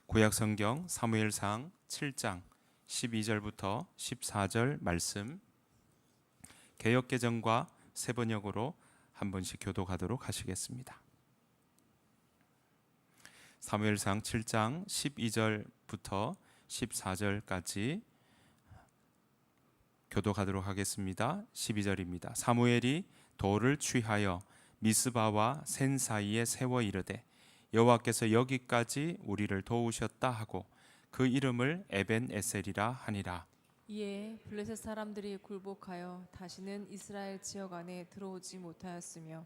구약성경 사무엘상 7장 12절부터 14절 말씀 개역개정과 새번역으로 한 번씩 교독하도록 하시겠습니다. 사무엘상 7장 12절부터 14절까지 교독하도록 하겠습니다. 12절입니다. 사무엘이 돌을 취하여 미스바와 센 사이에 세워 이르되 여호와께서 여기까지 우리를 도우셨다 하고 그 이름을 에벤에셀이라 하니라. 이에 블레셋 사람들이 굴복하여 다시는 이스라엘 지역 안에 들어오지 못하였으며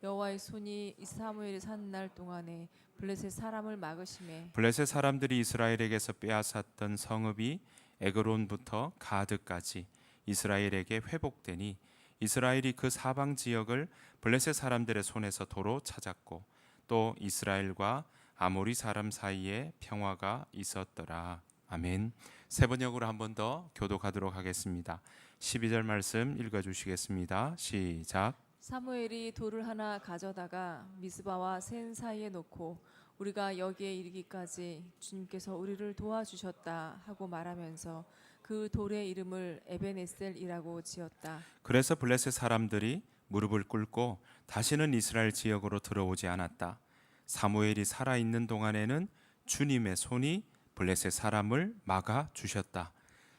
여호와의 손이 사무엘이 산 날 동안에 블레셋 사람을 막으심에 블레셋 사람들이 이스라엘에게서 빼앗았던 성읍이 에그론부터 가드까지 이스라엘에게 회복되니 이스라엘이 그 사방 지역을 블레셋 사람들의 손에서 도로 찾았고 또 이스라엘과 아모리 사람 사이에 평화가 있었더라. 아멘. 새번역으로 한 번 더 교독하도록 하겠습니다. 12절 말씀 읽어주시겠습니다. 시작. 사무엘이 돌을 하나 가져다가 미스바와 센 사이에 놓고 우리가 여기에 이르기까지 주님께서 우리를 도와주셨다 하고 말하면서 그 돌의 이름을 에벤에셀이라고 지었다. 그래서 블레셋 사람들이 무릎을 꿇고 다시는 이스라엘 지역으로 들어오지 않았다. 사무엘이 살아있는 동안에는 주님의 손이 블레셋 사람을 막아 주셨다.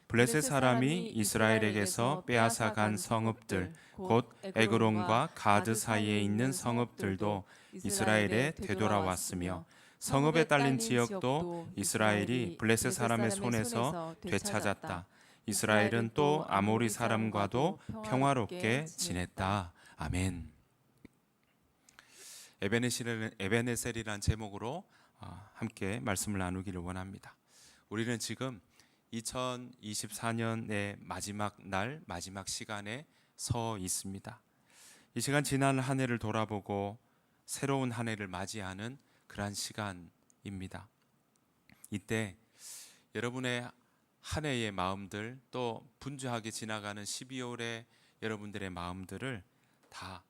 블레셋 사람이 이스라엘에게서 빼앗아간 성읍들 곧 에그론과 가드 사이에 있는 성읍들도 이스라엘에 되돌아왔으며 성읍에 딸린 지역도 이스라엘이 블레셋 사람의 손에서 되찾았다. 이스라엘은 또 아모리 사람과도 평화롭게 지냈다. 아멘. 에벤에셀이라는 제목으로 함께 말씀을 나누기를 원합니다. 우리는 지금 2024년의 마지막 날, 마지막 시간에 서 있습니다. 이 시간 지난 한 해를 돌아보고 새로운 한 해를 맞이하는 그러한 시간입니다. 이때 여러분의 한 해의 마음들 또 분주하게 지나가는 12월의 여러분들의 마음들을 다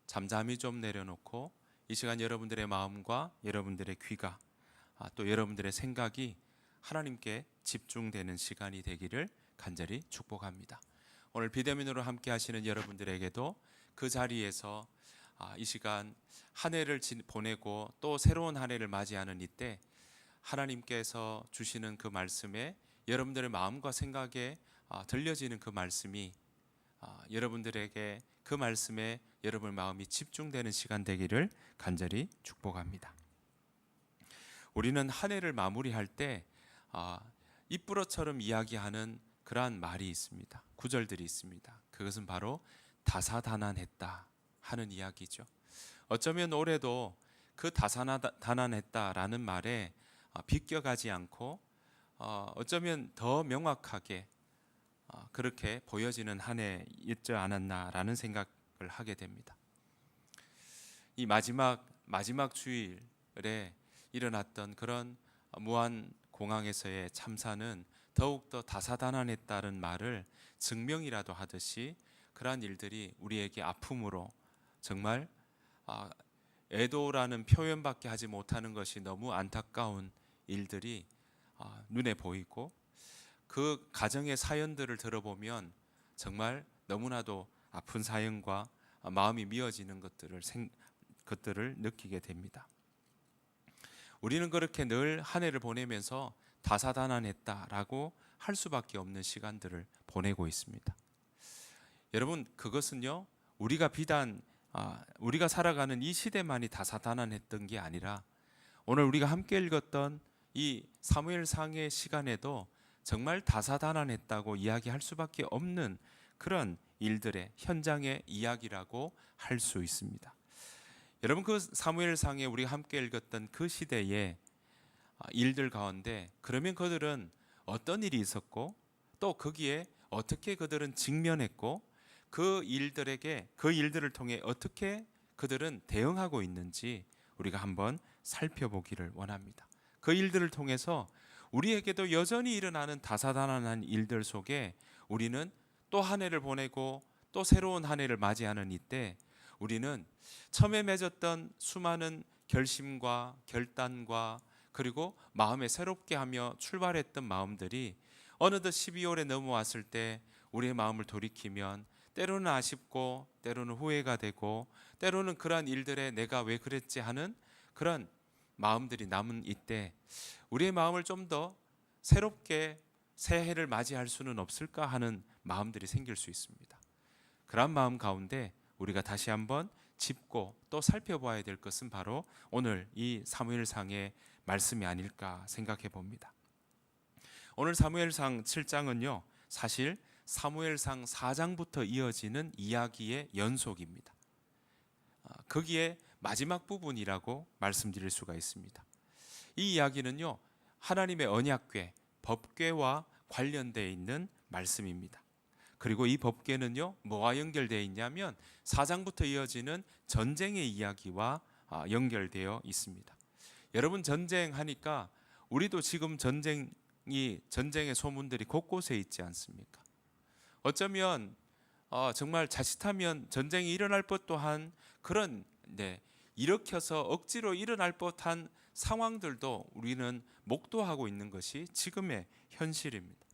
잠잠히 좀 내려놓고 이 시간 여러분들의 마음과 여러분들의 귀가 또 여러분들의 생각이 하나님께 집중되는 시간이 되기를 간절히 축복합니다. 오늘 비대면으로 함께 하시는 여러분들에게도 그 자리에서 이 시간 한 해를 보내고 또 새로운 한 해를 맞이하는 이때 하나님께서 주시는 그 말씀에 여러분들의 마음과 생각에 들려지는 그 말씀이 여러분들에게 그 말씀에 여러분의 마음이 집중되는 시간 되기를 간절히 축복합니다. 우리는 한 해를 마무리할 때 입부러처럼 이야기하는 그러한 말이 있습니다. 구절들이 있습니다. 그것은 바로 다사다난했다 하는 이야기죠. 어쩌면 올해도 그 다사다난했다라는 말에 비껴가지 않고 어쩌면 더 명확하게 그렇게 보여지는 한 해였지 않았나라는 생각을 하게 됩니다. 이 마지막 주일에 일어났던 그런 무한 공항에서의 참사는 더욱더 다사다난했다는 말을 증명이라도 하듯이 그러한 일들이 우리에게 아픔으로 정말 애도라는 표현밖에 하지 못하는 것이 너무 안타까운 일들이 눈에 보이고 그 가정의 사연들을 들어보면 정말 너무나도 아픈 사연과 마음이 미어지는 것들을 느끼게 됩니다. 우리는 그렇게 늘 한 해를 보내면서 다사다난했다라고 할 수밖에 없는 시간들을 보내고 있습니다. 여러분, 그것은요 우리가 비단 우리가 살아가는 이 시대만이 다사다난했던 게 아니라 오늘 우리가 함께 읽었던 이 사무엘상의 시간에도 정말 다사다난했다고 이야기할 수밖에 없는 그런 일들의 현장의 이야기라고 할 수 있습니다. 여러분, 그 사무엘상에 우리가 함께 읽었던 그 시대의 일들 가운데 그러면 그들은 어떤 일이 있었고 또 거기에 어떻게 그들은 직면했고 그 일들을 통해 어떻게 그들은 대응하고 있는지 우리가 한번 살펴보기를 원합니다. 그 일들을 통해서 우리에게도 여전히 일어나는 다사다난한 일들 속에 우리는 또 한 해를 보내고 또 새로운 한 해를 맞이하는 이때 우리는 처음에 맺었던 수많은 결심과 결단과 그리고 마음에 새롭게 하며 출발했던 마음들이 어느덧 12월에 넘어왔을 때 우리의 마음을 돌이키면 때로는 아쉽고 때로는 후회가 되고 때로는 그러한 일들에 내가 왜 그랬지 하는 그런 마음들이 남은 이때 우리의 마음을 좀 더 새롭게 새해를 맞이할 수는 없을까 하는 마음들이 생길 수 있습니다. 그런 마음 가운데 우리가 다시 한번 짚고 또 살펴봐야 될 것은 바로 오늘 이 사무엘상의 말씀이 아닐까 생각해 봅니다. 오늘 사무엘상 7장은요, 사실 사무엘상 4장부터 이어지는 이야기의 연속입니다. 거기에 마지막 부분이라고 말씀드릴 수가 있습니다. 이 이야기는요, 하나님의 언약궤, 법궤와 관련되어 있는 말씀입니다. 그리고 이 법궤는요, 뭐와 연결되어 있냐면 4장부터 이어지는 전쟁의 이야기와 연결되어 있습니다. 여러분, 전쟁하니까 우리도 지금 전쟁의 소문들이 곳곳에 있지 않습니까? 어쩌면 정말 자칫하면 전쟁이 일어날 것 또한 그런 일으켜서 억지로 일어날 법한 상황들도 우리는 목도하고 있는 것이 지금의 현실입니다.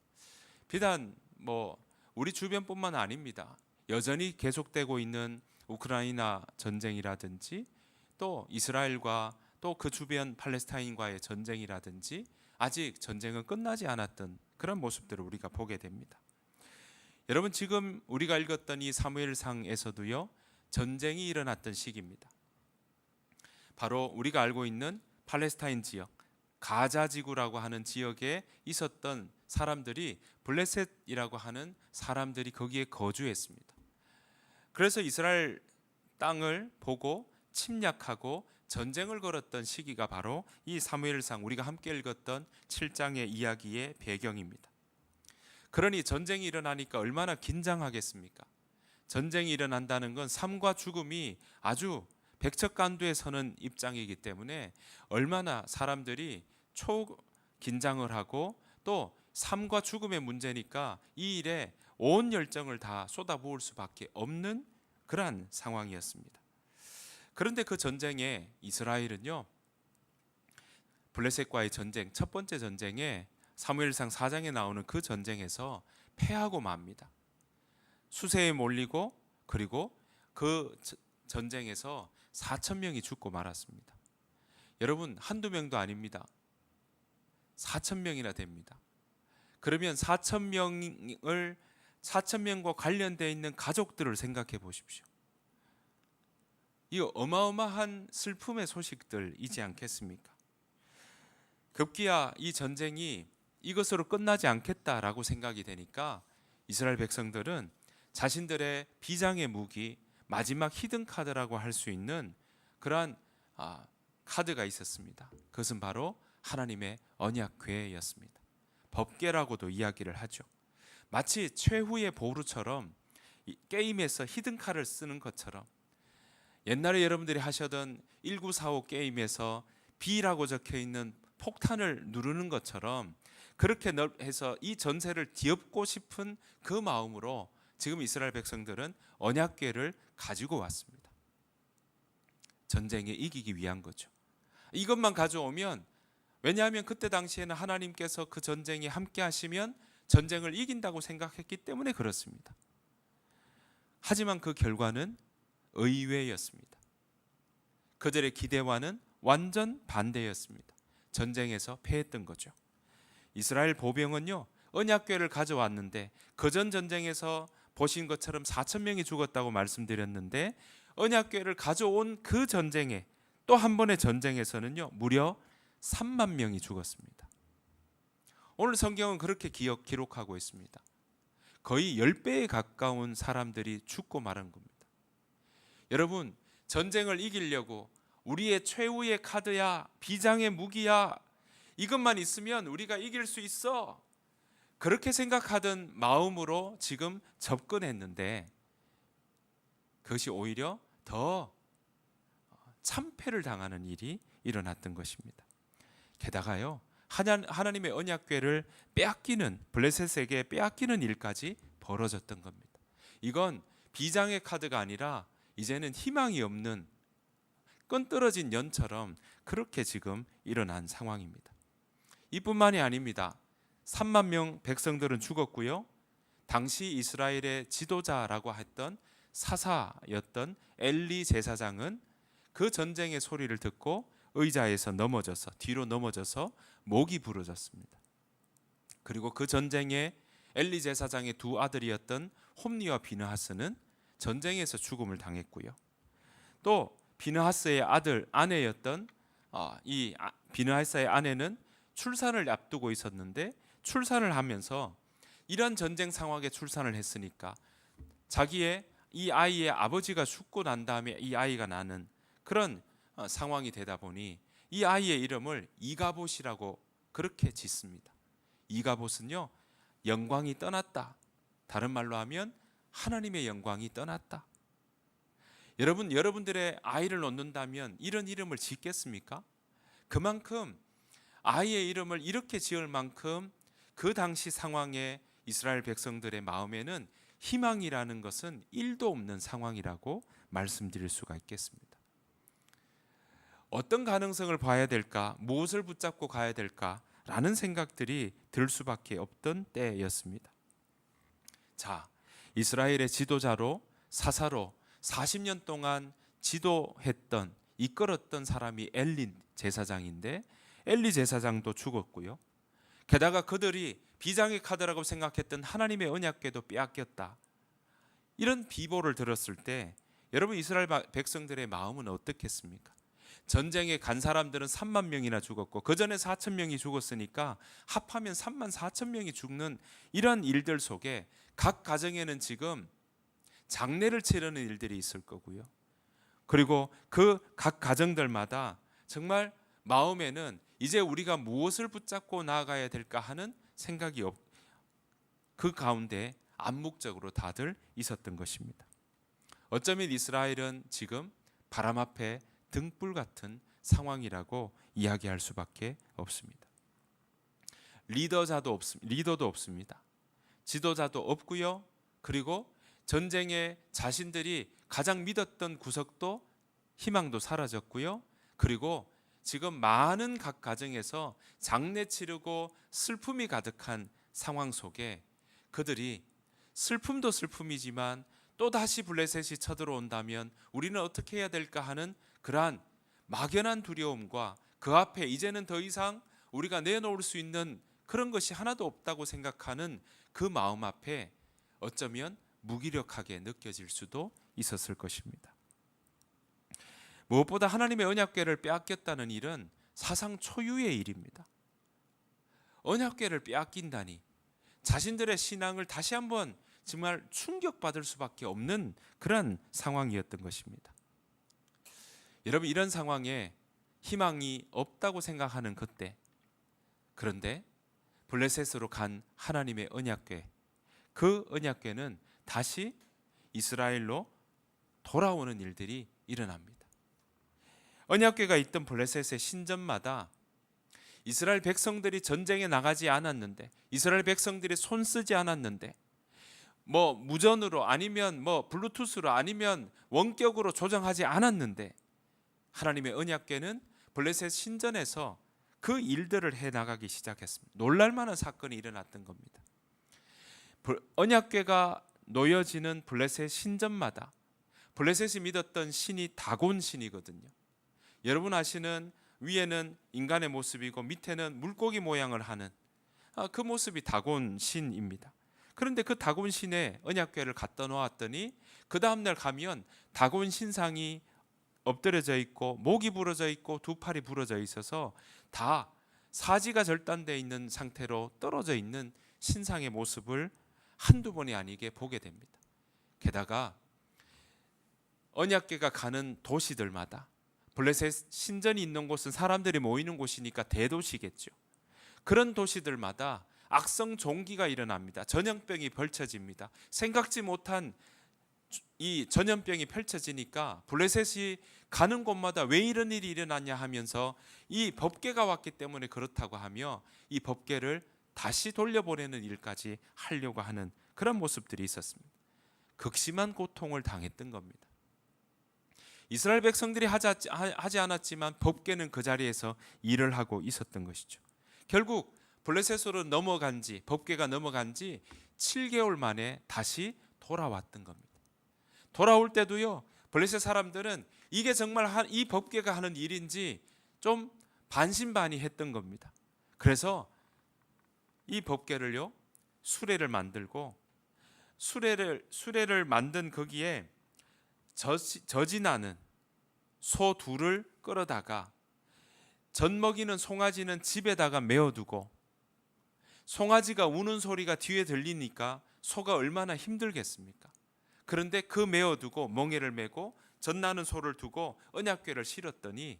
비단 우리 주변뿐만 아닙니다. 여전히 계속되고 있는 우크라이나 전쟁이라든지 또 이스라엘과 또 그 주변 팔레스타인과의 전쟁이라든지 아직 전쟁은 끝나지 않았던 그런 모습들을 우리가 보게 됩니다. 여러분, 지금 우리가 읽었던 이 사무엘상에서도요, 전쟁이 일어났던 시기입니다. 바로 우리가 알고 있는 팔레스타인 지역, 가자 지구라고 하는 지역에 있었던 사람들이 블레셋이라고 하는 사람들이 거기에 거주했습니다. 그래서 이스라엘 땅을 보고 침략하고 전쟁을 걸었던 시기가 바로 이 사무엘상 우리가 함께 읽었던 7장의 이야기의 배경입니다. 그러니 전쟁이 일어나니까 얼마나 긴장하겠습니까? 전쟁이 일어난다는 건 삶과 죽음이 아주 백척간두에 서는 입장이기 때문에 얼마나 사람들이 초긴장을 하고 또 삶과 죽음의 문제니까 이 일에 온 열정을 다 쏟아부을 수밖에 없는 그러한 상황이었습니다. 그런데 그 전쟁에 이스라엘은요, 블레셋과의 전쟁, 첫 번째 전쟁에 사무엘상 4장에 나오는 그 전쟁에서 패하고 맙니다. 수세에 몰리고 그리고 그 전쟁에서 4,000명이 죽고 말았습니다. 여러분, 한두 명도 아닙니다. 4,000명이나 됩니다. 그러면 4,000명과 관련되어 있는 가족들을 생각해 보십시오. 이 어마어마한 슬픔의 소식들이지 않겠습니까? 급기야 이 전쟁이 이것으로 끝나지 않겠다라고 생각이 되니까 이스라엘 백성들은 자신들의 비장의 무기, 마지막 히든 카드라고 할 수 있는 그러한 카드가 있었습니다. 그것은 바로 하나님의 언약궤였습니다. 법궤라고도 이야기를 하죠. 마치 최후의 보루처럼 게임에서 히든 카드를 쓰는 것처럼 옛날에 여러분들이 하셨던 1945 게임에서 B라고 적혀 있는 폭탄을 누르는 것처럼 그렇게 해서 이 전세를 뒤엎고 싶은 그 마음으로 지금 이스라엘 백성들은 언약궤를 가지고 왔습니다. 전쟁에 이기기 위한 거죠. 이것만 가져오면, 왜냐하면 그때 당시에는 하나님께서 그 전쟁에 함께 하시면 전쟁을 이긴다고 생각했기 때문에 그렇습니다. 하지만 그 결과는 의외였습니다. 그들의 기대와는 완전 반대였습니다. 전쟁에서 패했던 거죠. 이스라엘 보병은요, 언약궤를 가져왔는데 그전 전쟁에서 보신 것처럼 4,000명이 죽었다고 말씀드렸는데 언약궤를 가져온 그 전쟁에 또 한 번의 전쟁에서는요, 무려 3만 명이 죽었습니다. 오늘 성경은 그렇게 기록하고 있습니다. 거의 10배에 가까운 사람들이 죽고 말한 겁니다. 여러분, 전쟁을 이기려고 우리의 최후의 카드야, 비장의 무기야, 이것만 있으면 우리가 이길 수 있어, 그렇게 생각하던 마음으로 지금 접근했는데 그것이 오히려 더 참패를 당하는 일이 일어났던 것입니다. 게다가요, 하나님의 언약궤를 블레셋에게 빼앗기는 일까지 벌어졌던 겁니다. 이건 비장의 카드가 아니라 이제는 희망이 없는 끈 떨어진 연처럼 그렇게 지금 일어난 상황입니다. 이뿐만이 아닙니다. 3만 명 백성들은 죽었고요. 당시 이스라엘의 지도자라고 했던 사사였던 엘리 제사장은 그 전쟁의 소리를 듣고 의자에서 넘어져서 뒤로 넘어져서 목이 부러졌습니다. 그리고 그 전쟁에 엘리 제사장의 두 아들이었던 홈니와 비느하스는 전쟁에서 죽음을 당했고요. 또 비느하스의 아내였던 비느하스의 아내는 출산을 앞두고 있었는데 출산을 하면서 이런 전쟁 상황에 출산을 했으니까 자기의 이 아이의 아버지가 죽고 난 다음에 이 아이가 나는 그런 상황이 되다 보니 이 아이의 이름을 이가봇이라고 그렇게 짓습니다. 이가봇은요, 영광이 떠났다. 다른 말로 하면 하나님의 영광이 떠났다. 여러분들의 아이를 놓는다면 이런 이름을 짓겠습니까? 그만큼 아이의 이름을 이렇게 지을 만큼 그 당시 상황에 이스라엘 백성들의 마음에는 희망이라는 것은 1도 없는 상황이라고 말씀드릴 수가 있겠습니다. 어떤 가능성을 봐야 될까? 무엇을 붙잡고 가야 될까? 라는 생각들이 들 수밖에 없던 때였습니다. 자, 이스라엘의 지도자로 사사로 40년 동안 지도했던 이끌었던 사람이 엘리 제사장인데 엘리 제사장도 죽었고요. 게다가 그들이 비장의 카드라고 생각했던 하나님의 언약궤도 빼앗겼다. 이런 비보를 들었을 때 여러분 이스라엘 백성들의 마음은 어떻겠습니까? 전쟁에 간 사람들은 3만 명이나 죽었고 그 전에 4천 명이 죽었으니까 합하면 3만 4천 명이 죽는 이런 일들 속에 각 가정에는 지금 장례를 치르는 일들이 있을 거고요. 그리고 그 각 가정들마다 정말 마음에는 이제 우리가 무엇을 붙잡고 나아가야 될까 하는 생각이 그 가운데 암묵적으로 다들 있었던 것입니다. 어쩌면 이스라엘은 지금 바람 앞에 등불 같은 상황이라고 이야기할 수밖에 없습니다. 리더도 없습니다. 지도자도 없고요. 그리고 전쟁에 자신들이 가장 믿었던 구석도 희망도 사라졌고요. 그리고 지금 많은 각 가정에서 장례 치르고 슬픔이 가득한 상황 속에 그들이 슬픔도 슬픔이지만 또다시 블레셋이 쳐들어온다면 우리는 어떻게 해야 될까 하는 그러한 막연한 두려움과 그 앞에 이제는 더 이상 우리가 내놓을 수 있는 그런 것이 하나도 없다고 생각하는 그 마음 앞에 어쩌면 무기력하게 느껴질 수도 있었을 것입니다. 무엇보다 하나님의 언약궤를 빼앗겼다는 일은 사상 초유의 일입니다. 언약궤를 빼앗긴다니 자신들의 신앙을 다시 한번 정말 충격받을 수밖에 없는 그런 상황이었던 것입니다. 여러분 이런 상황에 희망이 없다고 생각하는 그때 그런데 블레셋으로 간 하나님의 언약궤 그 언약궤는 다시 이스라엘로 돌아오는 일들이 일어납니다. 언약궤가 있던 블레셋의 신전마다 이스라엘 백성들이 전쟁에 나가지 않았는데 이스라엘 백성들이 손 쓰지 않았는데 뭐 무전으로 아니면 뭐 블루투스로 아니면 원격으로 조정하지 않았는데 하나님의 언약궤는 블레셋 신전에서 그 일들을 해 나가기 시작했습니다. 놀랄 만한 사건이 일어났던 겁니다. 언약궤가 놓여지는 블레셋 신전마다 블레셋이 믿었던 신이 다곤 신이거든요. 여러분 아시는 위에는 인간의 모습이고 밑에는 물고기 모양을 하는 그 모습이 다곤 신입니다. 그런데 그 다곤 신의 언약궤를 갖다 놓았더니 그 다음날 가면 다곤 신상이 엎드려져 있고 목이 부러져 있고 두 팔이 부러져 있어서 다 사지가 절단되어 있는 상태로 떨어져 있는 신상의 모습을 한두 번이 아니게 보게 됩니다. 게다가 언약궤가 가는 도시들마다 블레셋 신전이 있는 곳은 사람들이 모이는 곳이니까 대도시겠죠. 그런 도시들마다 악성 종기가 일어납니다. 전염병이 펼쳐집니다. 생각지 못한 이 전염병이 펼쳐지니까 블레셋이 가는 곳마다 왜 이런 일이 일어났냐 하면서 이 법궤가 왔기 때문에 그렇다고 하며 이 법궤를 다시 돌려보내는 일까지 하려고 하는 그런 모습들이 있었습니다. 극심한 고통을 당했던 겁니다. 이스라엘 백성들이 하지 않았지만 법궤는 그 자리에서 일을 하고 있었던 것이죠. 결국 블레셋으로 넘어간 지, 법궤가 넘어간 지 7개월 만에 다시 돌아왔던 겁니다. 돌아올 때도요, 블레셋 사람들은 이게 정말 이 법궤가 하는 일인지 좀 반신반의했던 겁니다. 그래서 이 법궤를요, 수레를 만들고 수레를 만든 거기에 저지나는 소 둘을 끌어다가 젖 먹이는 송아지는 집에다가 메어두고, 송아지가 우는 소리가 뒤에 들리니까 소가 얼마나 힘들겠습니까? 그런데 그 메어두고 멍에를 메고 젖나는 소를 두고 언약궤를 실었더니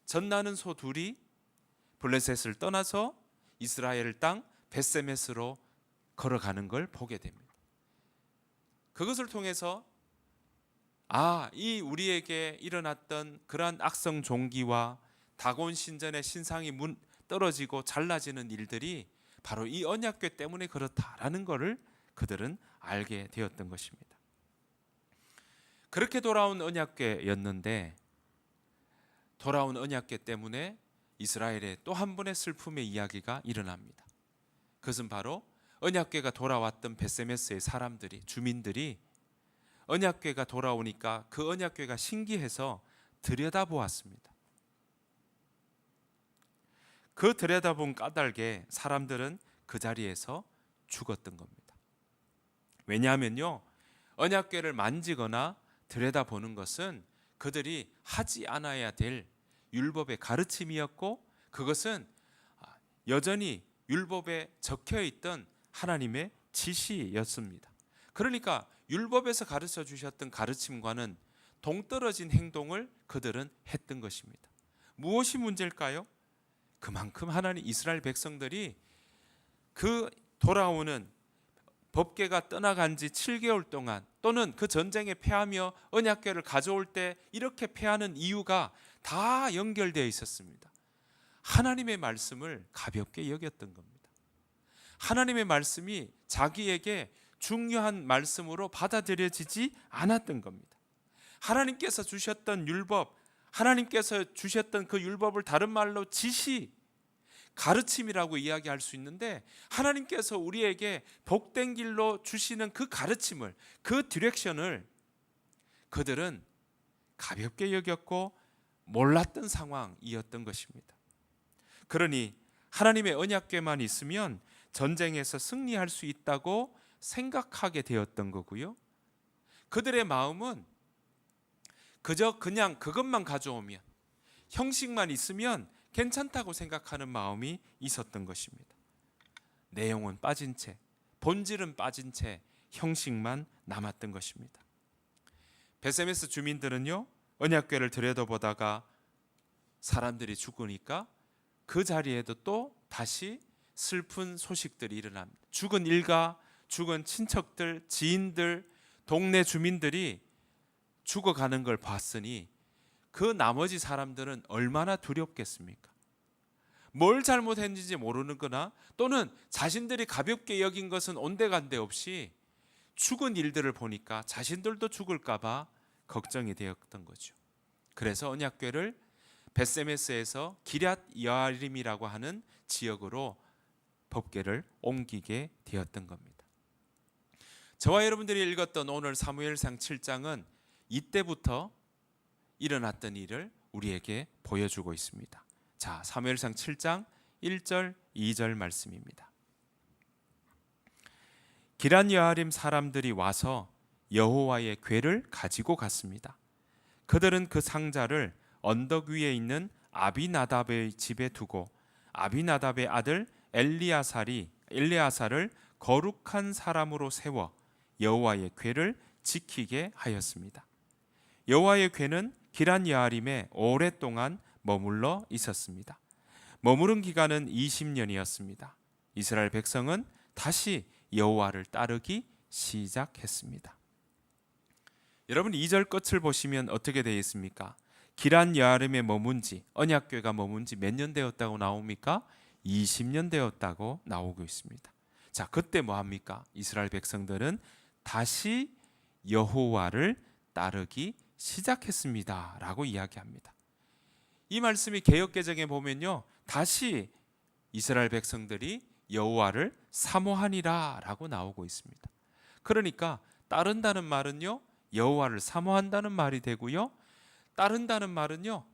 젖나는 소 둘이 블레셋을 떠나서 이스라엘 땅 벳세메스로 걸어가는 걸 보게 됩니다. 그것을 통해서 이 우리에게 일어났던 그러한 악성 종기와 다곤 신전의 신상이 떨어지고 잘라지는 일들이 바로 이 언약궤 때문에 그렇다라는 것을 그들은 알게 되었던 것입니다. 그렇게 돌아온 언약궤였는데, 돌아온 언약궤 때문에 이스라엘의 또 한 번의 슬픔의 이야기가 일어납니다. 그것은 바로 언약궤가 돌아왔던 벳세메스의 주민들이 언약궤가 돌아오니까 그 언약궤가 신기해서 들여다보았습니다. 그 들여다본 까닭에 사람들은 그 자리에서 죽었던 겁니다. 왜냐하면요, 언약궤를 만지거나 들여다보는 것은 그들이 하지 않아야 될 율법의 가르침이었고, 그것은 여전히 율법에 적혀 있던 하나님의 지시였습니다. 그러니까 율법에서 가르쳐 주셨던 가르침과는 동떨어진 행동을 그들은 했던 것입니다. 무엇이 문제일까요? 그만큼 하나님 이스라엘 백성들이 그 돌아오는 법궤가 떠나간 지 7개월 동안, 또는 그 전쟁에 패하며 언약궤를 가져올 때 이렇게 패하는 이유가 다 연결되어 있었습니다. 하나님의 말씀을 가볍게 여겼던 겁니다. 하나님의 말씀이 자기에게 중요한 말씀으로 받아들여지지 않았던 겁니다. 하나님께서 주셨던 율법, 하나님께서 주셨던 그 율법을 다른 말로 지시, 가르침이라고 이야기할 수 있는데, 하나님께서 우리에게 복된 길로 주시는 그 가르침을, 그 디렉션을 그들은 가볍게 여겼고 몰랐던 상황이었던 것입니다. 그러니 하나님의 언약궤만 있으면 전쟁에서 승리할 수 있다고 생각하게 되었던 거고요. 그들의 마음은 그냥 그것만 가져오면, 형식만 있으면 괜찮다고 생각하는 마음이 있었던 것입니다. 내용은 빠진 채, 본질은 빠진 채 형식만 남았던 것입니다. 벳세메스 주민들은요, 언약궤를 들여다보다가 사람들이 죽으니까 그 자리에도 또 다시 슬픈 소식들이 일어납니다. 죽은 일가, 죽은 친척들, 지인들, 동네 주민들이 죽어가는 걸 봤으니 그 나머지 사람들은 얼마나 두렵겠습니까? 뭘 잘못했는지 모르는거나, 또는 자신들이 가볍게 여긴 것은 온데간데 없이 죽은 일들을 보니까 자신들도 죽을까 봐 걱정이 되었던 거죠. 그래서 언약궤를 벳세메스에서 기럇 여아림이라고 하는 지역으로 법궤를 옮기게 되었던 겁니다. 저와 여러분들이 읽었던 오늘 사무엘상 7장은 이때부터 일어났던 일을 우리에게 보여주고 있습니다. 자, 사무엘상 7장 1절 2절 말씀입니다. 기럇 여아림 사람들이 와서 여호와의 궤를 가지고 갔습니다. 그들은 그 상자를 언덕 위에 있는 아비나답의 집에 두고 아비나답의 아들 엘리아사를 거룩한 사람으로 세워 여호와의 궤를 지키게 하였습니다. 여호와의 궤는 기럇 여아림에 오랫동안 머물러 있었습니다. 머무른 기간은 20년이었습니다. 이스라엘 백성은 다시 여호와를 따르기 시작했습니다. 여러분, 2절 끝을 보시면 어떻게 되어 있습니까? 기럇 여아림에 머문 지, 언약궤가 머문 지 몇 년 되었다고 나옵니까? 20년 되었다고 나오고 있습니다. 자, 그때 뭐 합니까? 이스라엘 백성들은 다시 여호와를 따르기 시작했습니다라고 이야기합니다. 이 말씀이 개역개정에 보면요, 다시 이스라엘 백성들이 여호와를 사모하니라라고 나오고 있습니다. 그러니까 따른다는 말은요, 여호와를 사모한다는 말이 되고요, 따른다는 말은요,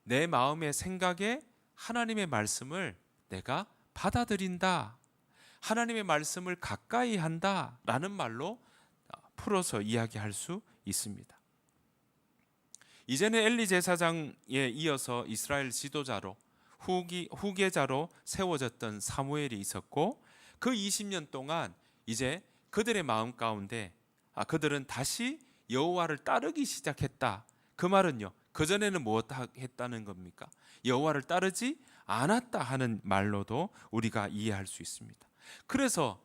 내 마음의 생각에 하나님의 말씀을 내가 받아들인다, 하나님의 말씀을 가까이 한다라는 말로 풀어서 이야기할 수 있습니다. 이제는 엘리 제사장에 이어서 이스라엘 지도자로 후계자로 세워졌던 사무엘이 있었고, 그 20년 동안 이제 그들의 마음 가운데 그들은 다시 여호와를 따르기 시작했다. 그 말은요, 그전에는 무엇 했다는 겁니까? 여호와를 따르지 않았다 하는 말로도 우리가 이해할 수 있습니다. 그래서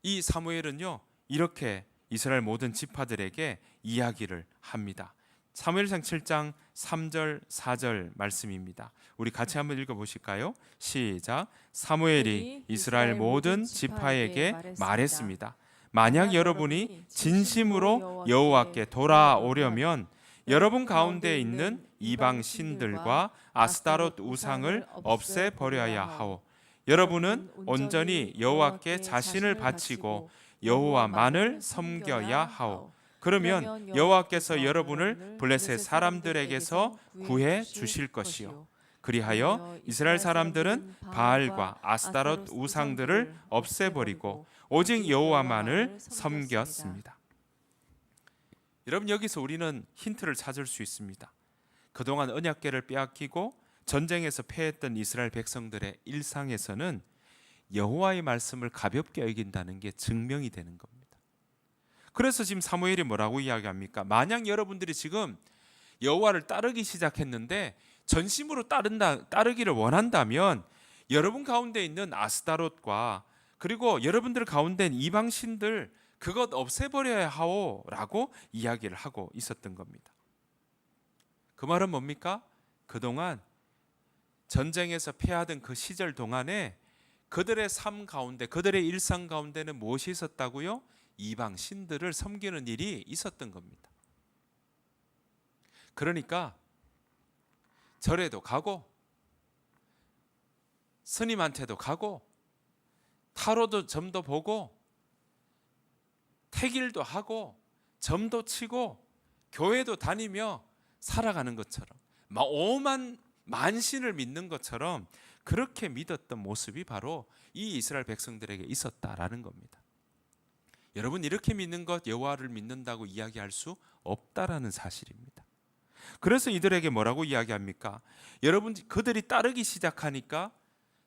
이 사무엘은요, 이렇게 이스라엘 모든 지파들에게 이야기를 합니다. 사무엘상 7장 3절 4절 말씀입니다. 우리 같이 한번 읽어보실까요? 시작. 사무엘이 이스라엘 모든 지파에게 말했습니다. 만약 여러분이 진심으로 여호와께 돌아오려면 여러분 가운데 있는 이방 신들과 아스타롯 우상을 없애버려야 하오. 여러분은 온전히 여호와께 자신을 바치고 여호와만을 섬겨야 하오. 그러면 여호와께서 여러분을 블레셋 사람들에게서 구해 주실 것이요. 그리하여 이스라엘 사람들은 바알과 아스타롯 우상들을 없애버리고 오직 여호와만을 섬겼습니다. 여러분, 여기서 우리는 힌트를 찾을 수 있습니다. 그동안 언약궤를 빼앗기고 전쟁에서 패했던 이스라엘 백성들의 일상에서는 여호와의 말씀을 가볍게 여긴다는 게 증명이 되는 겁니다. 그래서 지금 사무엘이 뭐라고 이야기합니까? 만약 여러분들이 지금 여호와를 따르기 시작했는데 전심으로 따르기를 원한다면 여러분 가운데 있는 아스타롯과 그리고 여러분들 가운데 있는 이방 신들 그것 없애버려야 하오라고 이야기를 하고 있었던 겁니다. 그 말은 뭡니까? 그동안 전쟁에서 패하던 그 시절 동안에 그들의 삶 가운데, 그들의 일상 가운데는 무엇이 있었다고요? 이방 신들을 섬기는 일이 있었던 겁니다. 그러니까 절에도 가고 스님한테도 가고 타로도 점도 보고 택일도 하고 점도 치고 교회도 다니며 살아가는 것처럼 오만 만신을 믿는 것처럼 그렇게 믿었던 모습이 바로 이 이스라엘 백성들에게 있었다라는 겁니다. 여러분, 이렇게 믿는 것, 여호와를 믿는다고 이야기할 수 없다라는 사실입니다. 그래서 이들에게 뭐라고 이야기합니까? 여러분, 그들이 따르기 시작하니까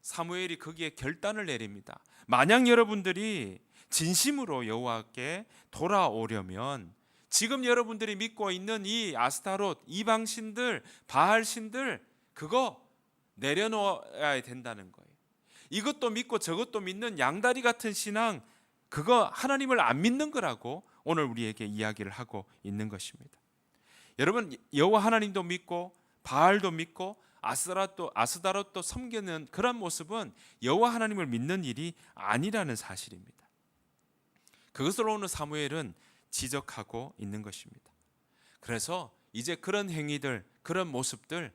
사무엘이 거기에 결단을 내립니다. 만약 여러분들이 진심으로 여호와께 돌아오려면 지금 여러분들이 믿고 있는 이 아스타롯, 이방신들, 바알신들 그거 내려놓아야 된다는 거예요. 이것도 믿고 저것도 믿는 양다리 같은 신앙, 그거 하나님을 안 믿는 거라고 오늘 우리에게 이야기를 하고 있는 것입니다. 여러분, 여호와 하나님도 믿고 바알도 믿고 아스다롯도 섬기는 그런 모습은 여호와 하나님을 믿는 일이 아니라는 사실입니다. 그것을 오늘 사무엘은 지적하고 있는 것입니다. 그래서 이제 그런 행위들, 그런 모습들,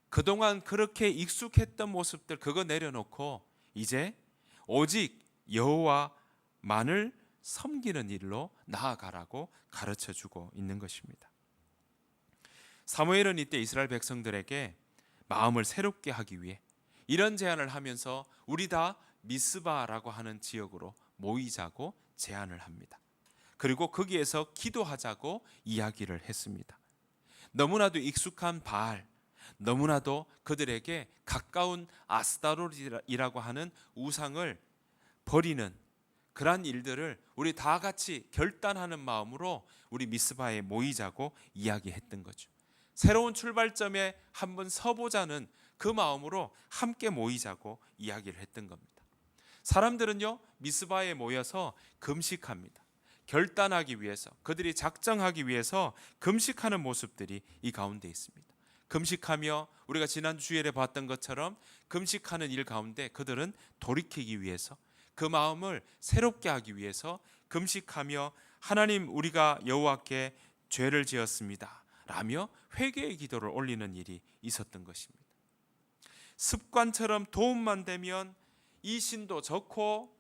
그동안 그렇게 익숙했던 모습들 그거 내려놓고 이제 오직 여호와만을 섬기는 일로 나아가라고 가르쳐주고 있는 것입니다. 사무엘은 이때 이스라엘 백성들에게 마음을 새롭게 하기 위해 이런 제안을 하면서 우리 다 미스바라고 하는 지역으로 모이자고 제안을 합니다. 그리고 거기에서 기도하자고 이야기를 했습니다. 너무나도 익숙한 바알, 너무나도 그들에게 가까운 아스타롯이라고 하는 우상을 버리는 그러한 일들을 우리 다 같이 결단하는 마음으로 우리 미스바에 모이자고 이야기했던 거죠. 새로운 출발점에 한번 서보자는 그 마음으로 함께 모이자고 이야기를 했던 겁니다. 사람들은요, 미스바에 모여서 금식합니다. 결단하기 위해서, 그들이 작정하기 위해서 금식하는 모습들이 이 가운데 있습니다. 금식하며 우리가 지난 주일에 봤던 것처럼 금식하는 일 가운데 그들은 돌이키기 위해서, 그 마음을 새롭게 하기 위해서 금식하며 하나님 우리가 여호와께 죄를 지었습니다 라며 회개의 기도를 올리는 일이 있었던 것입니다. 습관처럼 도움만 되면 이 신도 좋고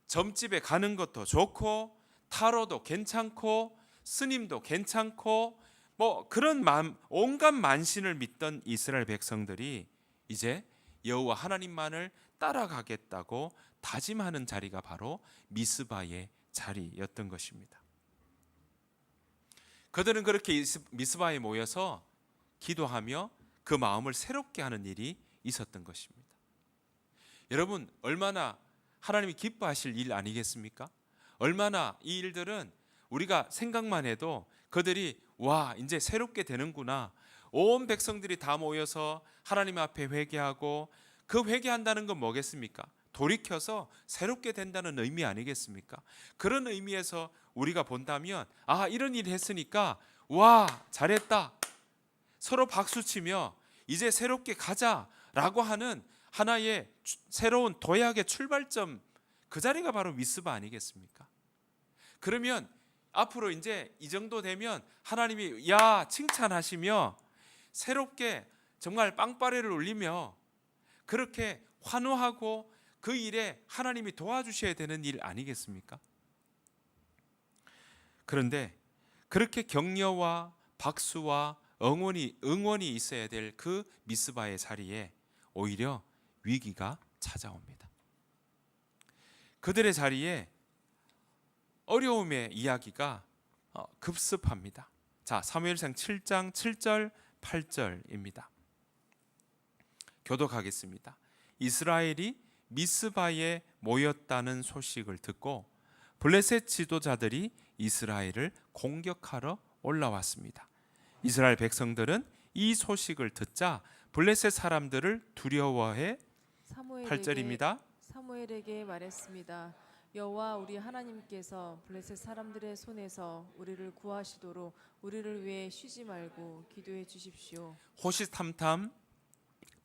점집에 가는 것도 좋고 타로도 괜찮고 스님도 괜찮고 뭐 그런 온갖 만신을 믿던 이스라엘 백성들이 이제 여호와 하나님만을 따라가겠다고 다짐하는 자리가 바로 미스바의 자리였던 것입니다. 그들은 그렇게 미스바에 모여서 기도하며 그 마음을 새롭게 하는 일이 있었던 것입니다. 여러분, 얼마나 하나님이 기뻐하실 일 아니겠습니까? 얼마나 이 일들은 우리가 생각만 해도 그들이 와, 이제 새롭게 되는구나. 온 백성들이 다 모여서 하나님 앞에 회개하고, 그 회개한다는 건 뭐겠습니까? 돌이켜서 새롭게 된다는 의미 아니겠습니까? 그런 의미에서 우리가 본다면 이런 일 했으니까 와, 잘했다. 서로 박수치며 이제 새롭게 가자라고 하는 하나의 새로운 도약의 출발점, 그 자리가 바로 미스바 아니겠습니까? 그러면 앞으로 이제 이 정도 되면 하나님이 칭찬하시며 새롭게 정말 빵빠레를 울리며 그렇게 환호하고 그 일에 하나님이 도와주셔야 되는 일 아니겠습니까? 그런데 그렇게 격려와 박수와 응원이 있어야 될 그 미스바의 자리에 오히려 위기가 찾아옵니다. 그들의 자리에 어려움의 이야기가 급습합니다. 자, 사무엘상 7장 7절 8절입니다. 교독하겠습니다. 이스라엘이 미스바에 모였다는 소식을 듣고 블레셋 지도자들이 이스라엘을 공격하러 올라왔습니다. 이스라엘 백성들은 이 소식을 듣자 블레셋 사람들을 두려워해 8절입니다. 사무엘에게 말했습니다. 여호와 우리 하나님께서 블레셋 사람들의 손에서 우리를 구하시도록 우리를 위해 쉬지 말고 기도해 주십시오. 호시탐탐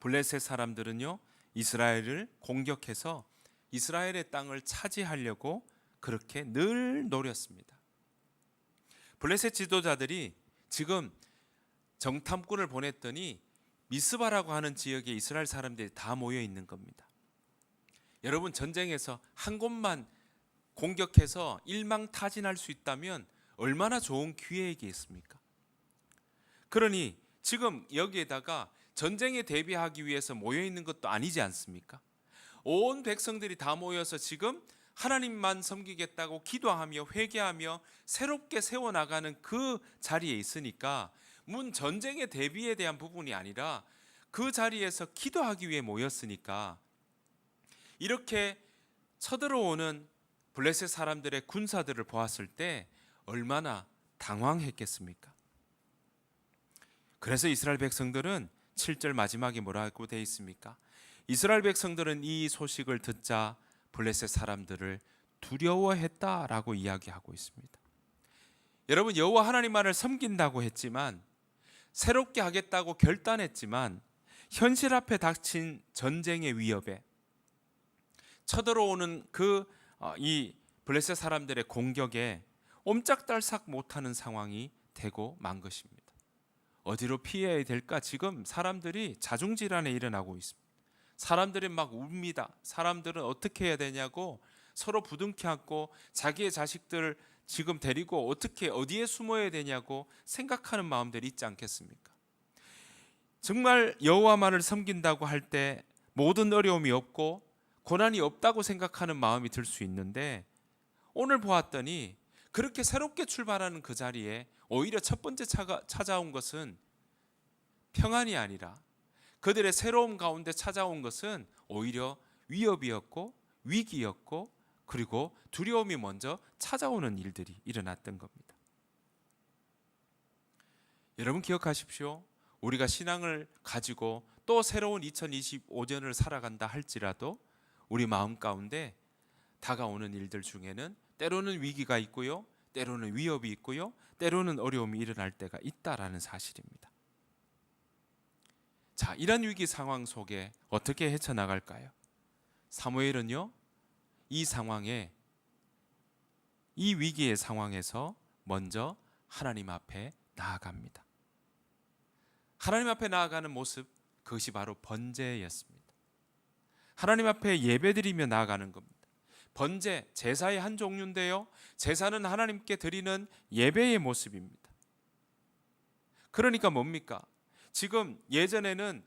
블레셋 사람들은요, 이스라엘을 공격해서 이스라엘의 땅을 차지하려고 그렇게 늘 노렸습니다. 블레셋 지도자들이 지금 정탐꾼을 보냈더니 미스바라고 하는 지역에 이스라엘 사람들이 다 모여 있는 겁니다. 여러분, 전쟁에서 한 곳만 공격해서 일망타진할 수 있다면 얼마나 좋은 기회이겠습니까? 그러니 지금 여기에다가 전쟁에 대비하기 위해서 모여 있는 것도 아니지 않습니까? 온 백성들이 다 모여서 지금 하나님만 섬기겠다고 기도하며 회개하며 새롭게 세워나가는 그 자리에 있으니까 전쟁의 대비에 대한 부분이 아니라 그 자리에서 기도하기 위해 모였으니까 이렇게 쳐들어오는 블레셋 사람들의 군사들을 보았을 때 얼마나 당황했겠습니까? 그래서 이스라엘 백성들은 7절 마지막에 뭐라고 되어 있습니까? 이스라엘 백성들은 이 소식을 듣자 블레셋 사람들을 두려워했다라고 이야기하고 있습니다. 여러분, 여호와 하나님만을 섬긴다고 했지만, 새롭게 하겠다고 결단했지만, 현실 앞에 닥친 전쟁의 위협에 쳐들어오는 이 블레셋 사람들의 공격에 옴짝달싹 못하는 상황이 되고 만 것입니다. 어디로 피해야 될까? 지금 사람들이 자중질환에 일어나고 있습니다. 사람들이 막 웁니다. 사람들은 어떻게 해야 되냐고 서로 부둥켜 안고 자기의 자식들 지금 데리고 어디에 숨어야 되냐고 생각하는 마음들이 있지 않겠습니까? 정말 여호와만을 섬긴다고 할 때 모든 어려움이 없고 고난이 없다고 생각하는 마음이 들 수 있는데, 오늘 보았더니 그렇게 새롭게 출발하는 그 자리에 오히려 첫 번째 찾아온 것은 평안이 아니라 그들의 새로움 가운데 찾아온 것은 오히려 위협이었고 위기였고 그리고 두려움이 먼저 찾아오는 일들이 일어났던 겁니다. 여러분, 기억하십시오. 우리가 신앙을 가지고 또 새로운 2025년을 살아간다 할지라도 우리 마음 가운데 다가오는 일들 중에는 때로는 위기가 있고요, 때로는 위협이 있고요, 때로는 어려움이 일어날 때가 있다라는 사실입니다. 자, 이런 위기 상황 속에 어떻게 헤쳐나갈까요? 사무엘은요, 이 상황에 이 위기의 상황에서 먼저 하나님 앞에 나아갑니다. 하나님 앞에 나아가는 모습, 그것이 바로 번제였습니다. 하나님 앞에 예배드리며 나아가는 겁니다. 번제, 제사의 한 종류인데요, 제사는 하나님께 드리는 예배의 모습입니다. 그러니까 뭡니까? 지금 예전에는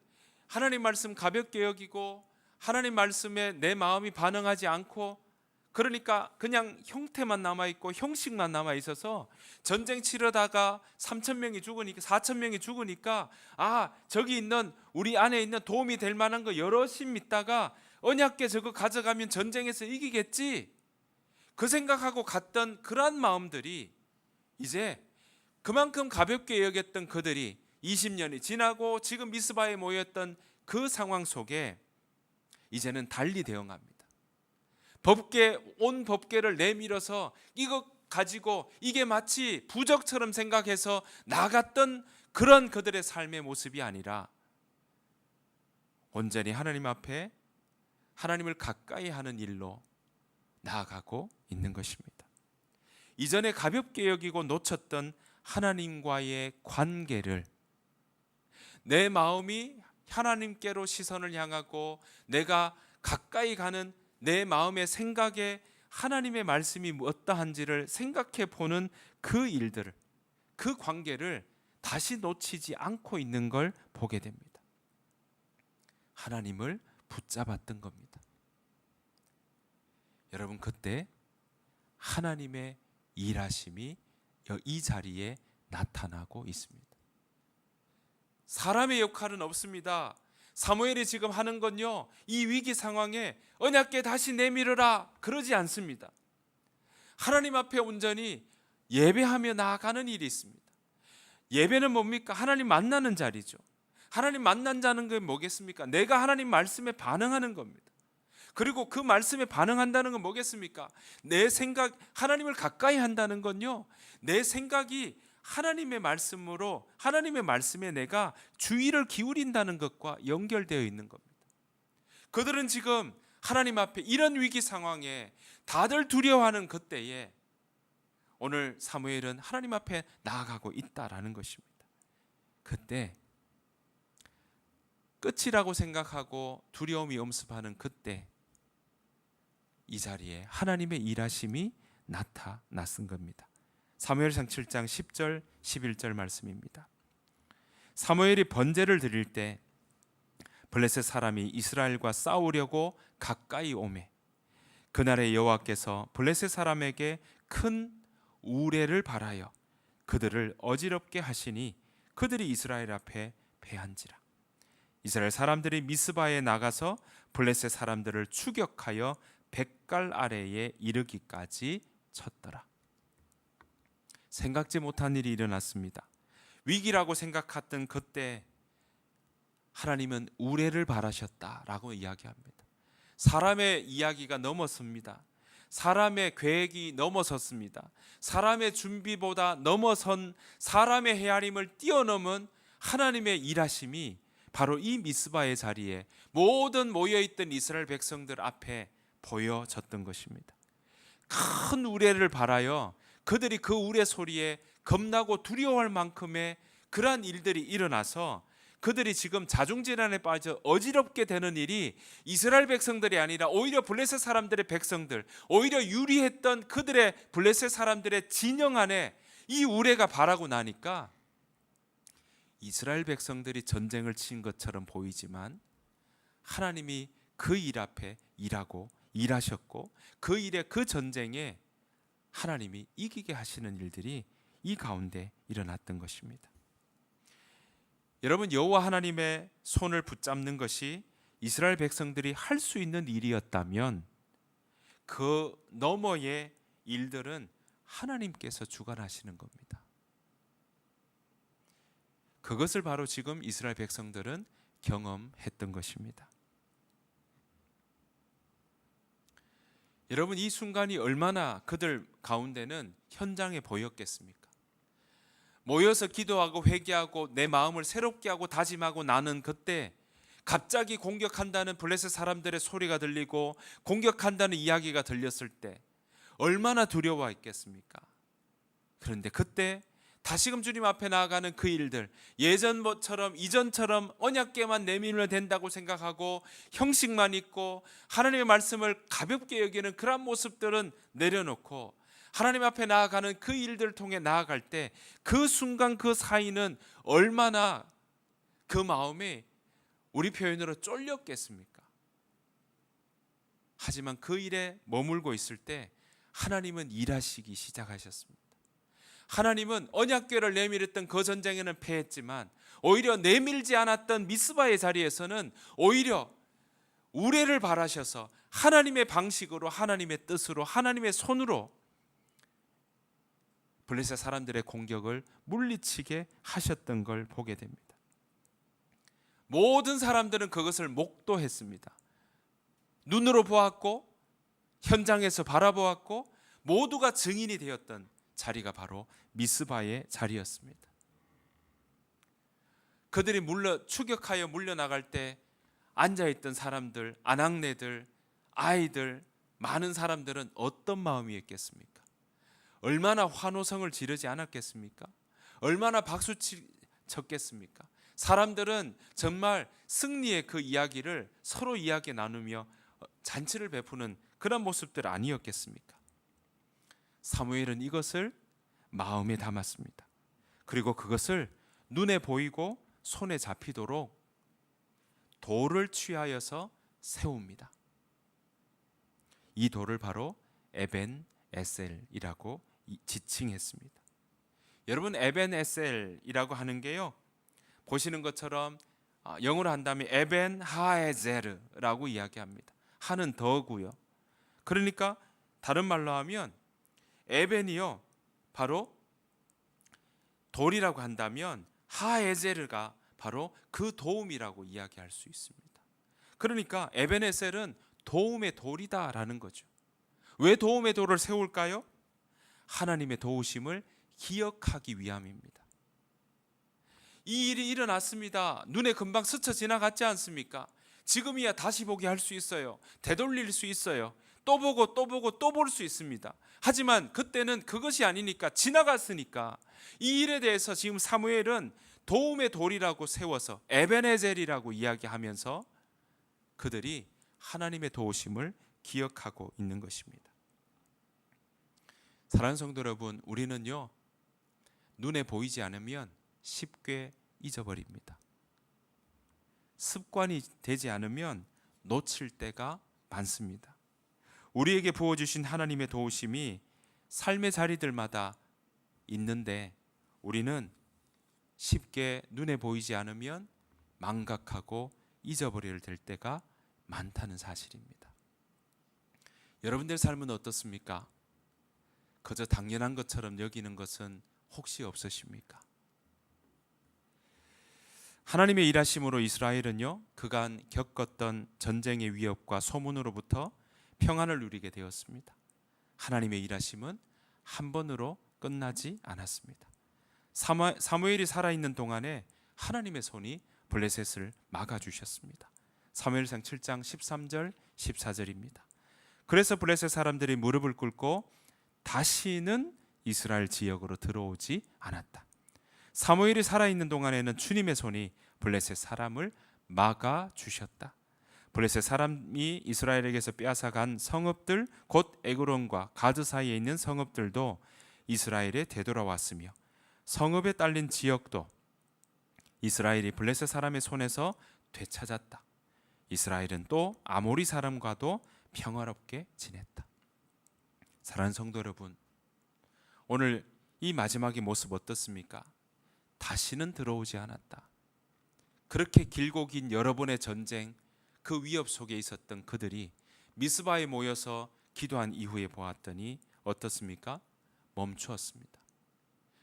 하나님 말씀 가볍게 여기고 하나님 말씀에 내 마음이 반응하지 않고, 그러니까 그냥 형태만 남아있고 형식만 남아있어서 전쟁 치르다가 3,000명이 죽으니까 4,000명이 죽으니까 저기 있는 우리 안에 있는 도움이 될 만한 거 여럿이 믿다가 언약궤 저거 가져가면 전쟁에서 이기겠지, 그 생각하고 갔던 그러한 마음들이 이제 그만큼 가볍게 여겼던 그들이 20년이 지나고 지금 미스바에 모였던 그 상황 속에 이제는 달리 대응합니다. 온 법궤를 내밀어서 이거 가지고 이게 마치 부적처럼 생각해서 나갔던 그런 그들의 삶의 모습이 아니라 온전히 하나님 앞에 하나님을 가까이 하는 일로 나아가고 있는 것입니다. 이전에 가볍게 여기고 놓쳤던 하나님과의 관계를, 내 마음이 하나님께로 시선을 향하고 내가 가까이 가는 내 마음의 생각에 하나님의 말씀이 어떠한지를 생각해 보는 그 일들을, 그 관계를 다시 놓치지 않고 있는 걸 보게 됩니다. 하나님을 붙잡았던 겁니다. 여러분, 그때 하나님의 일하심이 이 자리에 나타나고 있습니다. 사람의 역할은 없습니다. 사무엘이 지금 하는 건요, 이 위기 상황에 언약궤 다시 내밀어라 그러지 않습니다. 하나님 앞에 온전히 예배하며 나아가는 일이 있습니다. 예배는 뭡니까? 하나님 만나는 자리죠. 하나님 만난 자는 게 뭐겠습니까? 내가 하나님 말씀에 반응하는 겁니다. 그리고 그 말씀에 반응한다는 건 뭐겠습니까? 내 생각, 하나님을 가까이 한다는 건요, 내 생각이 하나님의 말씀으로, 하나님의 말씀에 내가 주의를 기울인다는 것과 연결되어 있는 겁니다. 그들은 지금 하나님 앞에 이런 위기 상황에 다들 두려워하는 그때에 오늘 사무엘은 하나님 앞에 나아가고 있다라는 것입니다. 그때 끝이라고 생각하고 두려움이 엄습하는 그때 이 자리에 하나님의 일하심이 나타났은 겁니다. 사무엘상 7장 10절 11절 말씀입니다. 사무엘이 번제를 드릴 때 블레셋 사람이 이스라엘과 싸우려고 가까이 오매 그날에 여호와께서 블레셋 사람에게 큰 우레를 발하여 그들을 어지럽게 하시니 그들이 이스라엘 앞에 패한지라. 이스라엘 사람들이 미스바에 나가서 블레셋 사람들을 추격하여 백갈 아래에 이르기까지 쳤더라. 생각지 못한 일이 일어났습니다. 위기라고 생각했던 그때 하나님은 우레를 바라셨다라고 이야기합니다. 사람의 이야기가 넘어섭니다. 사람의 계획이 넘어섰습니다. 사람의 준비보다 넘어선, 사람의 헤아림을 뛰어넘은 하나님의 일하심이 바로 이 미스바의 자리에 모든 모여있던 이스라엘 백성들 앞에 보여졌던 것입니다. 큰 우레를 발하여 그들이 그 우레 소리에 겁나고 두려워할 만큼의 그러한 일들이 일어나서 그들이 지금 자중질환에 빠져 어지럽게 되는 일이 이스라엘 백성들이 아니라 오히려 블레셋 사람들의 백성들, 오히려 유리했던 그들의 블레셋 사람들의 진영 안에 이 우레가 발하고 나니까 이스라엘 백성들이 전쟁을 친 것처럼 보이지만 하나님이 그 일 앞에 일하고 일하셨고 그 일에, 그 전쟁에 하나님이 이기게 하시는 일들이 이 가운데 일어났던 것입니다. 여러분, 여호와 하나님의 손을 붙잡는 것이 이스라엘 백성들이 할 수 있는 일이었다면 그 너머의 일들은 하나님께서 주관하시는 겁니다. 그것을 바로 지금 이스라엘 백성들은 경험했던 것입니다. 여러분, 이 순간이 얼마나 그들 가운데는 현장에 보였겠습니까? 모여서 기도하고 회개하고 내 마음을 새롭게 하고 다짐하고 나는 그때 갑자기 공격한다는 블레셋 사람들의 소리가 들리고 공격한다는 이야기가 들렸을 때 얼마나 두려워했겠습니까? 그런데 그때 다시금 주님 앞에 나아가는 그 일들, 예전처럼 이전처럼 언약궤만 내밀면 된다고 생각하고 형식만 있고 하나님의 말씀을 가볍게 여기는 그런 모습들은 내려놓고 하나님 앞에 나아가는 그 일들을 통해 나아갈 때 그 순간 그 사이는 얼마나 그 마음이 우리 표현으로 쫄렸겠습니까? 하지만 그 일에 머물고 있을 때 하나님은 일하시기 시작하셨습니다. 하나님은 언약궤를 내밀었던 그 전쟁에는 패했지만 오히려 내밀지 않았던 미스바의 자리에서는 오히려 우레를 바라셔서 하나님의 방식으로, 하나님의 뜻으로, 하나님의 손으로 블레셋 사람들의 공격을 물리치게 하셨던 걸 보게 됩니다. 모든 사람들은 그것을 목도했습니다. 눈으로 보았고 현장에서 바라보았고 모두가 증인이 되었던 자리가 바로 미스바의 자리였습니다. 그들이 추격하여 물려나갈 때 앉아있던 사람들, 아낙네들, 아이들, 많은 사람들은 어떤 마음이었겠습니까? 얼마나 환호성을 지르지 않았겠습니까? 얼마나 박수 쳤겠습니까? 사람들은 정말 승리의 그 이야기를 서로 이야기 나누며 잔치를 베푸는 그런 모습들 아니었겠습니까? 사무엘은 이것을 마음에 담았습니다. 그리고 그것을 눈에 보이고 손에 잡히도록 돌을 취하여서 세웁니다. 이 돌을 바로 에벤 에셀이라고 지칭했습니다. 여러분, 에벤 에셀이라고 하는 게요, 보시는 것처럼 영어로 한다면 에벤 하에제르라고 이야기합니다. 하는 더고요. 그러니까 다른 말로 하면 에벤이요, 바로 돌이라고 한다면 하에제르가 바로 그 도움이라고 이야기할 수 있습니다. 그러니까 에벤에셀은 도움의 돌이다라는 거죠. 왜 도움의 돌을 세울까요? 하나님의 도우심을 기억하기 위함입니다. 이 일이 일어났습니다. 눈에 금방 스쳐 지나갔지 않습니까? 지금이야 다시 보기 할 수 있어요. 되돌릴 수 있어요. 또 보고 또 보고 또 볼 수 있습니다. 하지만 그때는 그것이 아니니까, 지나갔으니까 이 일에 대해서 지금 사무엘은 도움의 돌이라고 세워서 에벤에젤이라고 이야기하면서 그들이 하나님의 도우심을 기억하고 있는 것입니다. 사랑하는 성도 여러분, 우리는요, 눈에 보이지 않으면 쉽게 잊어버립니다. 습관이 되지 않으면 놓칠 때가 많습니다. 우리에게 부어주신 하나님의 도우심이 삶의 자리들마다 있는데 우리는 쉽게 눈에 보이지 않으면 망각하고 잊어버려야 될 때가 많다는 사실입니다. 여러분들 삶은 어떻습니까? 그저 당연한 것처럼 여기는 것은 혹시 없으십니까? 하나님의 일하심으로 이스라엘은요, 그간 겪었던 전쟁의 위협과 소문으로부터 평안을 누리게 되었습니다. 하나님의 일하심은 한 번으로 끝나지 않았습니다. 사무엘이 살아있는 동안에 하나님의 손이 블레셋을 막아주셨습니다. 사무엘상 7장 13절 14절입니다. 그래서 블레셋 사람들이 무릎을 꿇고 다시는 이스라엘 지역으로 들어오지 않았다. 사무엘이 살아있는 동안에는 주님의 손이 블레셋 사람을 막아주셨다. 블레셋 사람이 이스라엘에게서 빼앗아간 성읍들, 곧 에그론과 가드 사이에 있는 성읍들도 이스라엘에 되돌아왔으며 성읍에 딸린 지역도 이스라엘이 블레셋 사람의 손에서 되찾았다. 이스라엘은 또 아모리 사람과도 평화롭게 지냈다. 사랑하는 성도 여러분, 오늘 이 마지막의 모습 어떻습니까? 다시는 들어오지 않았다. 그렇게 길고 긴 여러 번의 전쟁, 그 위협 속에 있었던 그들이 미스바에 모여서 기도한 이후에 보았더니 어떻습니까? 멈추었습니다.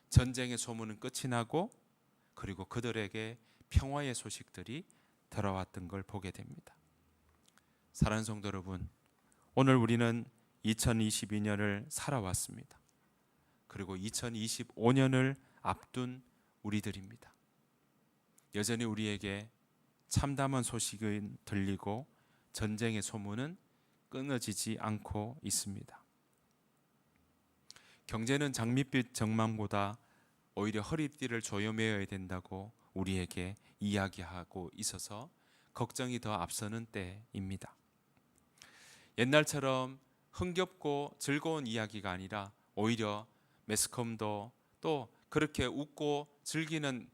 전쟁의 소문은 끝이 나고 그리고 그들에게 평화의 소식들이 들어왔던 걸 보게 됩니다. 사랑하는 성도 여러분, 오늘 우리는 2022년을 살아왔습니다. 그리고 2025년을 앞둔 우리들입니다. 여전히 우리에게 참담한 소식은 들리고 전쟁의 소문은 끊어지지 않고 있습니다. 경제는 장밋빛 전망보다 오히려 허리띠를 조여매어야 된다고 우리에게 이야기하고 있어서 걱정이 더 앞서는 때입니다. 옛날처럼 흥겹고 즐거운 이야기가 아니라 오히려 매스컴도 또 그렇게 웃고 즐기는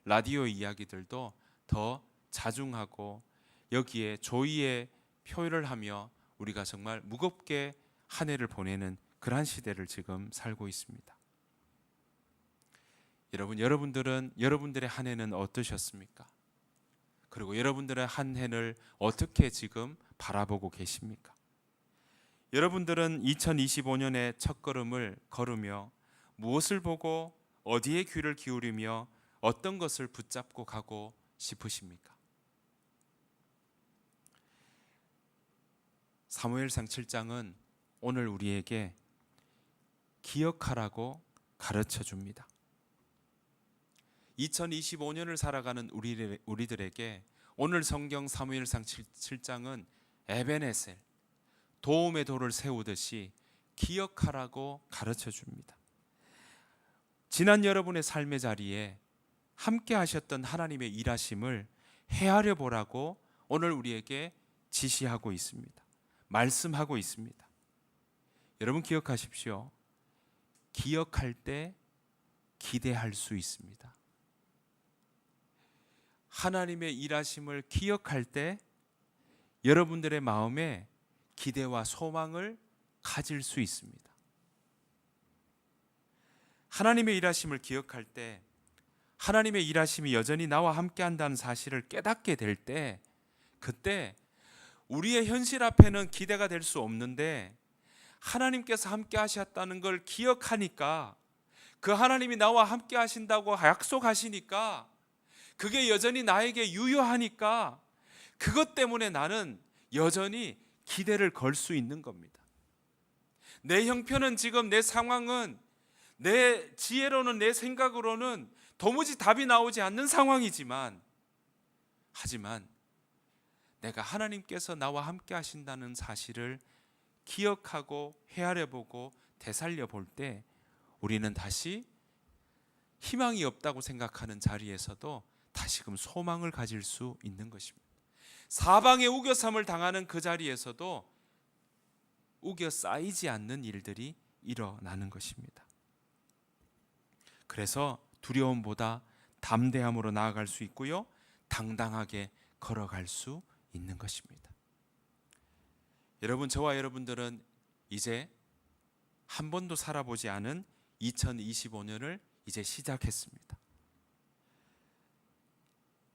라디오 이야기들도 더 자중하고 여기에 조의의 표현을 하며 우리가 정말 무겁게 한 해를 보내는 그러한 시대를 지금 살고 있습니다. 여러분들은 여러분들의 한 해는 어떠셨습니까? 그리고 여러분들의 한 해를 어떻게 지금 바라보고 계십니까? 여러분들은 2025년의 첫걸음을 걸으며 무엇을 보고 어디에 귀를 기울이며 어떤 것을 붙잡고 가고 싶으십니까? 사무엘상 7장은 오늘 우리에게 기억하라고 가르쳐 줍니다. 2025년을 살아가는 우리들에게 오늘 성경 사무엘상 7장은 에베네셀, 도움의 돌을 세우듯이 기억하라고 가르쳐 줍니다. 지난 여러분의 삶의 자리에 함께 하셨던 하나님의 일하심을 헤아려 보라고 오늘 우리에게 지시하고 있습니다. 말씀하고 있습니다. 여러분 기억하십시오. 기억할 때 기대할 수 있습니다. 하나님의 일하심을 기억할 때 여러분들의 마음에 기대와 소망을 가질 수 있습니다. 하나님의 일하심을 기억할 때 하나님의 일하심이 여전히 나와 함께 한다는 사실을 깨닫게 될 때 그때 우리의 현실 앞에는 기대가 될 수 없는데 하나님께서 함께 하셨다는 걸 기억하니까 그 하나님이 나와 함께 하신다고 약속하시니까 그게 여전히 나에게 유효하니까 그것 때문에 나는 여전히 기대를 걸 수 있는 겁니다. 내 형편은 지금 내 상황은 내 지혜로는 내 생각으로는 도무지 답이 나오지 않는 상황이지만 하지만 내가 하나님께서 나와 함께 하신다는 사실을 기억하고 헤아려보고 되살려 볼 때 우리는 다시 희망이 없다고 생각하는 자리에서도 다시금 소망을 가질 수 있는 것입니다. 사방에 우겨쌈을 당하는 그 자리에서도 우겨 쌓이지 않는 일들이 일어나는 것입니다. 그래서 두려움보다 담대함으로 나아갈 수 있고요, 당당하게 걸어갈 수 있는 것입니다. 여러분, 저와 여러분들은 이제 한 번도 살아보지 않은 2025년을 이제 시작했습니다.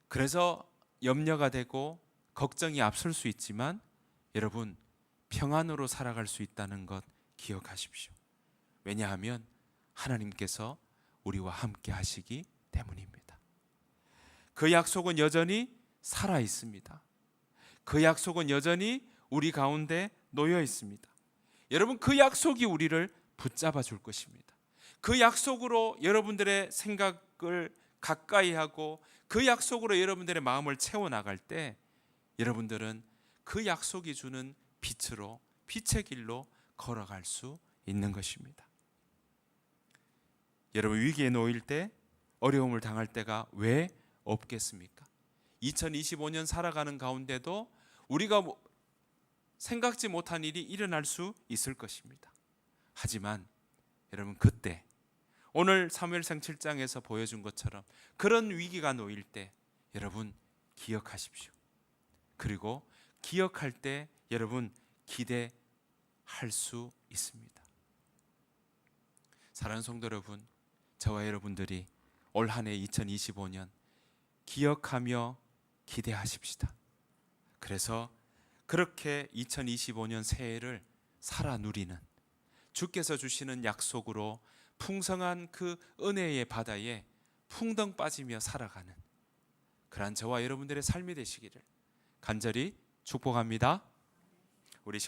그래서 염려가 되고 걱정이 앞설 수 있지만 여러분, 평안으로 살아갈 수 있다는 것 기억하십시오. 왜냐하면 하나님께서 우리와 함께 하시기 때문입니다. 그 약속은 여전히 살아 있습니다. 그 약속은 여전히 우리 가운데 놓여 있습니다. 여러분, 그 약속이 우리를 붙잡아 줄 것입니다. 그 약속으로 여러분들의 생각을 가까이 하고 그 약속으로 여러분들의 마음을 채워 나갈 때 여러분들은 그 약속이 주는 빛으로, 빛의 길로 걸어갈 수 있는 것입니다. 여러분, 위기에 놓일 때, 어려움을 당할 때가 왜 없겠습니까? 2025년 살아가는 가운데도 우리가 생각지 못한 일이 일어날 수 있을 것입니다. 하지만 여러분, 그때 오늘 사무엘상 7장에서 보여준 것처럼 그런 위기가 놓일 때 여러분 기억하십시오. 그리고 기억할 때 여러분 기대할 수 있습니다. 사랑하는 성도 여러분, 저와 여러분들이 올 한 해 2025년 기억하며 기대하십시다. 그래서 그렇게 2025년 새해를 살아 누리는, 주께서 주시는 약속으로 풍성한 그 은혜의 바다에 풍덩 빠지며 살아가는 그러한 저와 여러분들의 삶이 되시기를 간절히 축복합니다. 우리 시간